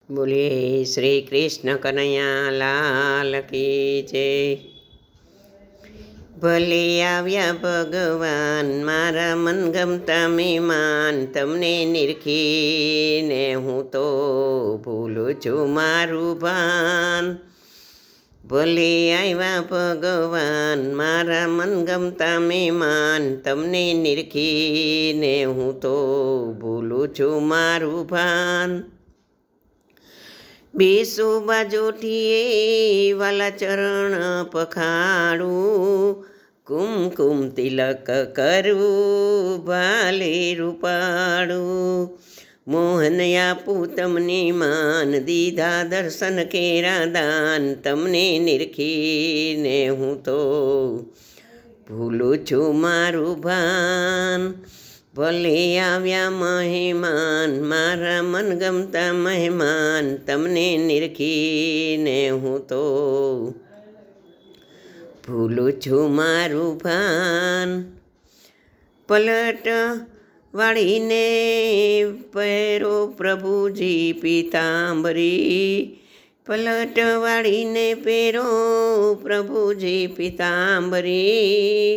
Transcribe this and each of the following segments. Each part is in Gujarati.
બોલીએ શ્રી કૃષ્ણ કનૈયા લાલ કી જય। ભલે આવ્યા ભગવાન મારા મનગમતા મહેમાન, તમને નિરખીને હું તો ભૂલું છું મારું ભાન। ભલે આવ્યા ભગવાન મારા મનગમતા મહેમાન, તમને નિરખીને હું તો ભૂલું છું મારું ભાન। બેસો બાજોઠીએ વાલા ચરણ પખાડું, કુમકુમ તિલક કરવું ભાલે રૂપાડું। મોહન આપું તમને માન, દીધા દર્શન કેરા દાન, તમને નિરખીને હું તો ભૂલું છું મારું ભાન। ભલે આવ્યા મહેમાન મારા મનગમતા મહેમાન, તમને નિરખીને હું તો ભૂલું છું મારું ભાન। પલટ વાળીને પહેરો પ્રભુજી પીતાંબરી, પલટ વાળીને પહેરો પ્રભુજી પીતાંબરી।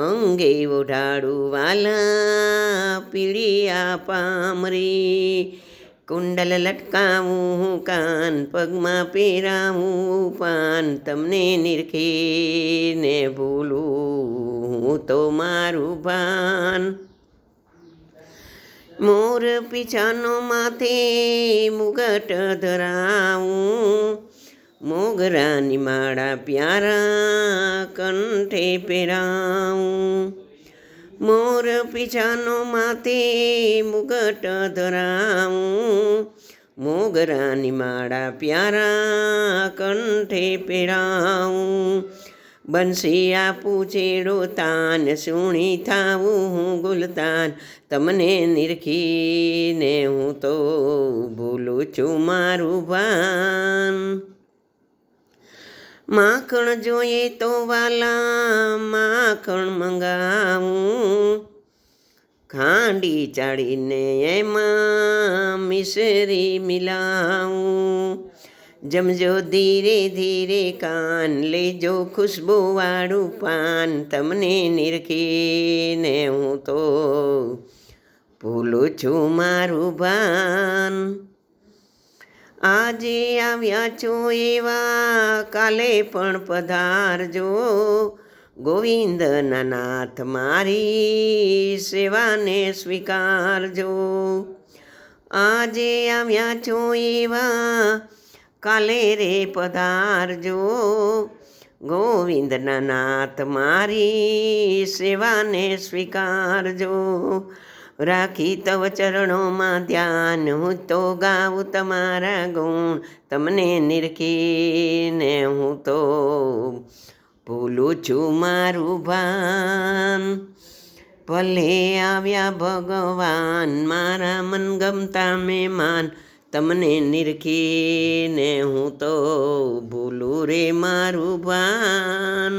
અંગે ઓઢાડું વાલા પીળિયા પામરી, કુંડલ લટકાવું કાન, પગમાં પહેરાવું પાન, તમને નિરખીને ભૂલું તો મારું ભાન। મોર પીછાનો માથે મુગટ ધરાવું, મોગરાની માળા પ્યારા કંઠે પહેરાવું। મોર પીછાનો માથે મુગટ ધરાવું, મોગરાની માળા પ્યારા કંઠે પહેરાવું। બંસી આપું છેડો તાન, સુણી થાવું હું ગુલતાન, તમને નિરખીને હું તો ભૂલું છું મારું ભાન। માખણ જોઈએ તો વાલા માખણ મંગાવું, ખાંડી ચાળીને એમાં મિસરી મિલાવું। જમજો ધીરે ધીરે કાન, લેજો ખુશ્બુવાળું પાન, તમને નિરખીને હું તો ભૂલું છું મારું ભાન। આજે આવ્યા છો એવા કાલે પણ પધારજો, ગોવિંદના નાથ મારી સેવાને સ્વીકારજો। આજે આવ્યા છો એવા કાલે રે પધારજો, ગોવિંદના નાથ મારી સેવાને સ્વીકારજો। રાખી તવ ચરણોમાં ધ્યાન, હું તો ગાઉં તમારા ગુણ, તમને નિરખીને હું તો ભૂલું છું મારું ભાન। ભલે આવ્યા ભગવાન મારા મનગમતા મહેમાન, તમને નિરખીને હું તો ભૂલું રે મારું ભાન।